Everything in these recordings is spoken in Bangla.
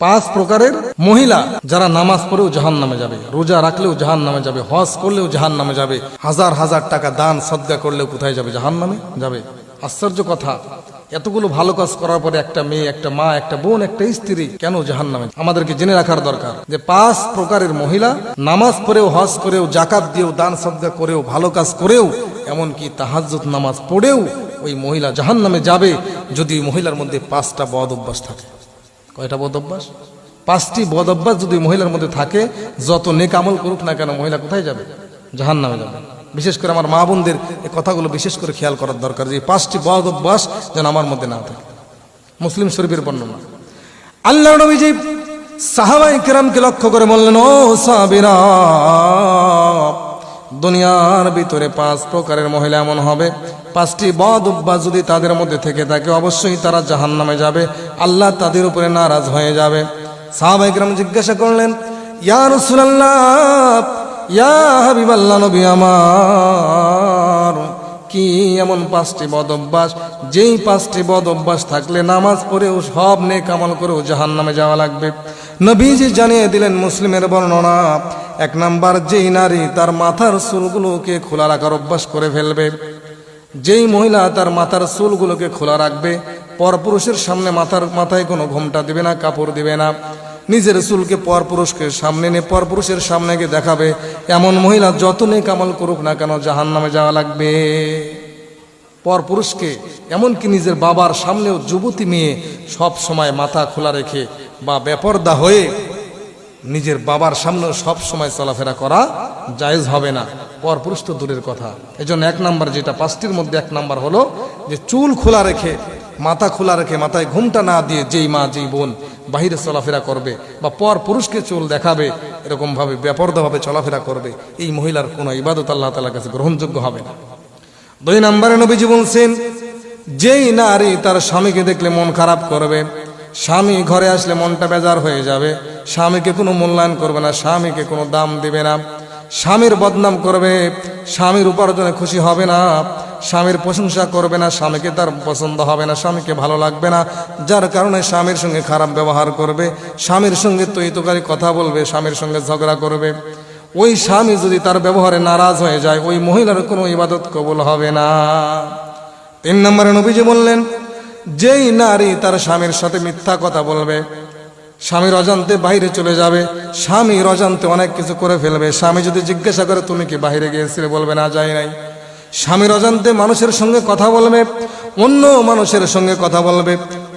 পাঁচ প্রকারের মহিলা যারা নামাজ পড়েও জাহান্নামে যাবে, রোজা রাখলেও জাহান্নামে যাবে, হজ করলেও জাহান্নামে যাবে, হাজার হাজার টাকা দান সদকা করলেও কোথায় যাবে? জাহান্নামে যাবে। আশ্চর্য কথা, এতগুলো ভালো কাজ করার পরে একটা মেয়ে, একটা মা, একটা বোন, একটা স্ত্রী কেন জাহান্নামে? আমাদেরকে জেনে রাখার দরকার যে পাঁচ প্রকারের মহিলা নামাজ পড়েও, হজ করেও, জাকাত দিয়েও, দান সদকা করেও, ভালো কাজ করেও, এমনকি তাহাজ্জুদ নামাজ পড়েও ওই মহিলা জাহান্নামে যাবে যদি মহিলার মধ্যে পাঁচটা বদ অভ্যাস থাকে। কয়টা বদ অভ্যাস? পাঁচটি বদ অভ্যাস যদি মহিলার মধ্যে থাকে, যত নেক আমল করুক না কেন মহিলা কোথায় যাবে? জাহান্নামে যাবে। বিশেষ করে আমার মা বোনদের এই কথাগুলো বিশেষ করে খেয়াল করার দরকার যে পাঁচটি বদ অভ্যাস যেন আমার মধ্যে না থাকে। মুসলিম শরীফের বর্ণনা, আল্লাহর নবীজি সাহাবায়ে কেরামকে লক্ষ্য করে বললেন, ও সাহাবীরা, দুনিয়ার ভিতরে পাঁচ প্রকারের মহিলা এমন হবে, পাঁচটি বদ অভ্যাস যদি তাদের মধ্যে থেকে থাকে অবশ্যই তারা জাহান্নামে যাবে, আল্লাহ তাদের উপরে নারাজ হয়ে যাবে। সাহাবায়ে কেরাম জিজ্ঞাসা করলেন, ইয়া রাসূলুল্লাহ, ইয়া হাবিবাল্লাহ, নবী আমার, কি এমন পাঁচটি বদ অভ্যাস যেই পাঁচটি বদ অভ্যাস থাকলে নামাজ পড়েও সব নেক আমল করেও জাহান্নামে যাওয়া লাগবে? নবীজি জানিয়ে দিলেন মুসলিমের বর্ণনা, এক নাম্বার, যেই নারী তার মাথার চুলগুলোকে খোলা রাখার অভ্যাস করে ফেলবে। যেই মহিলা তার মাথার চুলগুলোকে খোলা রাখবে, পরপুরুষের সামনে মাথায় কোনো ঘোমটা দিবে না, কাপড় দিবে না, নিজের চুলকে পরপুরুষকে সামনে নিয়ে পরপুরুষের সামনে গিয়ে দেখাবে, এমন মহিলা যত নেক আমল করুক না কেন জাহান্নামে যাওয়া লাগবে। পরপুরুষকে, এমনকি নিজের বাবার সামনেও যুবতী মেয়ে সব সময় মাথা খোলা রেখে বা বেপরদা হয়ে নিজের বাবার সামনেও সব সময় চলাফেরা করা জায়েজ হবে না, পরপুরুষ তো দূরের কথা। এজন্য এক নাম্বার, যেটা পাঁচটির মধ্যে এক নাম্বার হলো যে চুল খোলা রেখে, মাথা খোলা রেখে, মাথায় ঘুমটা না দিয়ে যেই মা, যেই বোন বাহিরে চলাফেরা করবে বা পর পুরুষকে চুল দেখাবে, এরকম ভাবে বেপরদাভাবে চলাফেরা করবে, এই মহিলার কোনো ইবাদত আল্লাহ তাআলার কাছে গ্রহণযোগ্য হবে না। দুই নম্বরে নবীজি বলছেন, যেই নারী তার স্বামীকে দেখলে মন খারাপ করবে, স্বামী ঘরে আসলে মনটা বেজার হয়ে যাবে, স্বামীকে কোনো মূল্যায়ন করবে না, স্বামীকে কোনো দাম দিবে না, স্বামীর বদনাম করবে, স্বামীর উপার্জনে খুশি হবে না, স্বামীর প্রশংসা করবে না, স্বামীকে তার পছন্দ হবে না, স্বামীকে ভালো লাগবে না, যার কারণে স্বামীর সঙ্গে খারাপ ব্যবহার করবে, স্বামীর সঙ্গে তৈতকারী কথা বলবে, স্বামীর সঙ্গে ঝগড়া করবে, ওই স্বামী যদি তার ব্যবহারে নারাজ হয়ে যায়, ওই মহিলার কোনো ইবাদত কবুল হবে না। তিন নম্বরে নবীজি বললেন, যেই নারী তার স্বামীর সাথে মিথ্যা কথা বলবে, স্বামীর অজান্তে বাইরে চলে যাবে, স্বামীর অজান্তে অনেক কিছু করে ফেলবে, স্বামী যদি জিজ্ঞাসা করে তুমি কি বাইরে গিয়েছিলে, বলবে না, যাই নাই। স্বামীর অজান্তে মানুষের সঙ্গে কথা বলবে, অন্য মানুষের সঙ্গে কথা বলবে,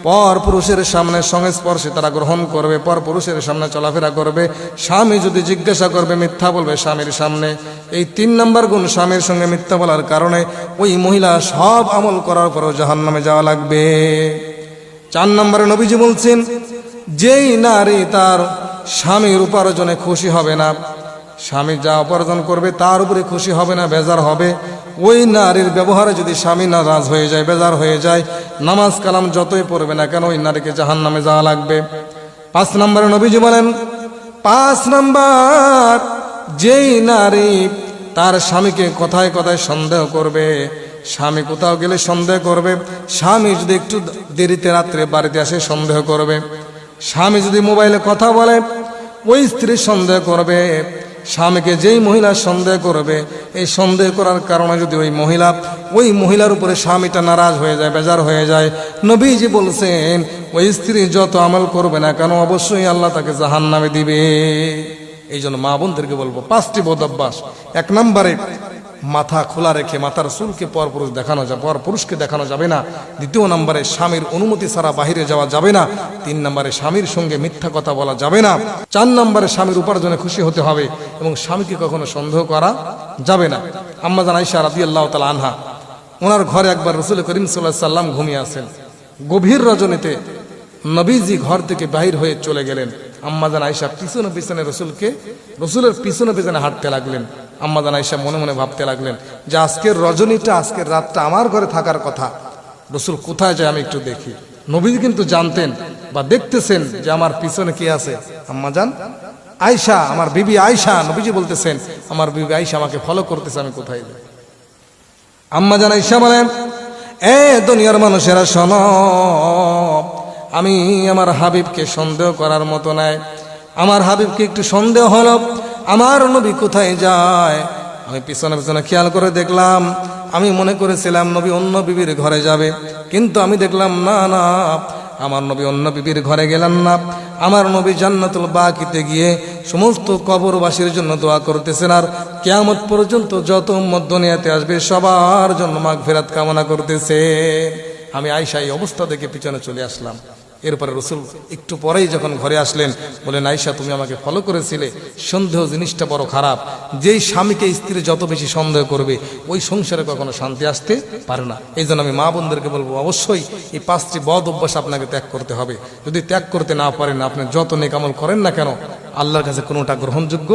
পর পুরুষের সামনে সংস্পর্শে তারা গ্রহণ করবে, পর পুরুষের সামনে চলাফেরা করবে, স্বামী যদি জিজ্ঞাসা করবে মিথ্যা বলবে স্বামীর সামনে। এই তিন নম্বর গুণ, স্বামীর সঙ্গে মিথ্যা বলার কারণে ওই মহিলা সব আমল করার পরেও জাহান্নামে যাওয়া লাগবে। চার নম্বরে নবীজি বলছেন, যেই নারী তার স্বামীর উপার্জনে খুশি হবে না, স্বামী যা উপার্জন করবে তার উপরে খুশি হবে না, বেজার হবে, ওই নারীর ব্যবহারে যদি স্বামী নারাজ হয়ে যায়, বেজার হয়ে যায়, নামাজ কালাম যতই পড়বে না কেন ওই নারীকে জাহান্নামে যাওয়া লাগবে। পাঁচ নম্বরে নবীজি বলেন, পাঁচ নাম্বার, যেই নারী তার স্বামীকে কথায় কথায় সন্দেহ করবে, স্বামী কোথাও গেলে সন্দেহ করবে, স্বামী যদি একটু দেরিতে রাত্রে বাড়িতে আসে সন্দেহ করবে, স্বামী যদি মোবাইলে কথা বলে ওই স্ত্রী সন্দেহ করবে, স্বামীকে যেই মহিলা সন্দেহ করবে, এই সন্দেহ করার কারণে যদি ওই মহিলার উপরে স্বামীটা নারাজ হয়ে যায়, বেজার হয়ে যায়, নবীজি বলছেন ওই স্ত্রী যত আমল করবে না কেন অবশ্যই আল্লাহ তাকে জাহান্নামে দিবে। এই জন্য মা বোনদেরকে বলবো, পাঁচটি বদ অভ্যাস। এক নম্বরে, মাথা খোলা রেখে মাথার চুলকে পরপুরুষকে দেখানো যাবে না। দ্বিতীয় নম্বরে, স্বামীর অনুমতি ছাড়া বাহিরে যাওয়া যাবে না। তিন নম্বরে, স্বামীর সঙ্গে মিথ্যা কথা বলা যাবে না। চার নম্বরে, স্বামীর উপার্জনে খুশি হতে হবে এবং স্বামীকে কখনো সন্দেহ করা যাবে না। আম্মা জান আয়েশা রাদিয়াল্লাহু তাআলা আনহা, ওনার ঘরে একবার রাসূল করিম সাল্লাল্লাহু আলাইহি সাল্লাম ঘুমিয়ে আছেন। গভীর রজনীতে নবীজি ঘর থেকে বাহির হয়ে চলে গেলেন। আম্মা জান আয়েশা পিছনে পিছনে রসুলের পিছনে পিছনে হাঁটতে লাগলেন। আম্মা জান আয়েশা মনে মনে ভাবতে লাগলেন যে আজকের রজনীটা, আজকের রাতটা আমার ঘরে থাকার কথা, রসুল কোথায় যায় আমি একটু দেখি। নবীজি কিন্তু জানতেন বা দেখতেছেন যে আমার পিছনে কি আছে। আম্মা জান আয়েশা, আমার বিবি আয়েশা, নবীজি বলতেছেন আমার বিবি আয়েশা আমাকে ফলো করতেছে, আমি কোথায় যাই। আম্মা জান আয়েশা বলেন, এ দুনিয়ার মানুষেরা শোনো, আমি আমার হাবিবকে সন্দেহ করার মতো নাই। আমার হাবিবকে একটু সন্দেহ হলো, আমার নবী কোথায় যায়। আমি পিছনে পিছনে খেয়াল করে দেখলাম, আমি মনে করেছিলাম নবী অন্য বিবির ঘরে যাবে, কিন্তু আমি দেখলাম না না, আমার নবী অন্য বিবির ঘরে গেলেন না। আমার নবী জান্নাতুল বাকিতে গিয়ে সমস্ত কবরবাসীর জন্য দোয়া করতেছেন, আর কিয়ামত পর্যন্ত যত উম্মত দুনিয়াতে আসবে সবার জন্য মাগফিরাত কামনা করতেছে। আমি আয়েশা এই অবস্থা দেখে পিছনে চলে আসলাম। এরপরে রসুল একটু পরেই যখন ঘরে আসলেন, বলেন আয়েশা তুমি আমাকে ফলো করেছিলে, সন্দেহ জিনিসটা বড় খারাপ। যেই স্বামীকে স্ত্রী যত বেশি সন্দেহ করবে ওই সংসারে কখনো শান্তি আসতে পারে না। এই জন্য আমি মা বোনদেরকে বলবো, অবশ্যই এই 5টি বদ অভ্যাস আপনাকে ত্যাগ করতে হবে। যদি ত্যাগ করতে না পারেন, আপনি যত নেক আমল করেন না কেন, আল্লাহর কাছে কোনোটা গ্রহণযোগ্য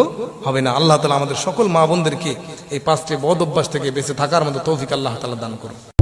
হবে না। আল্লাহ তাআলা আমাদের সকল মা বোনদেরকে এই 5টি বদ অভ্যাস থেকে বেঁচে থাকার মতো তৌফিক আল্লাহ তাআলা দান করুন।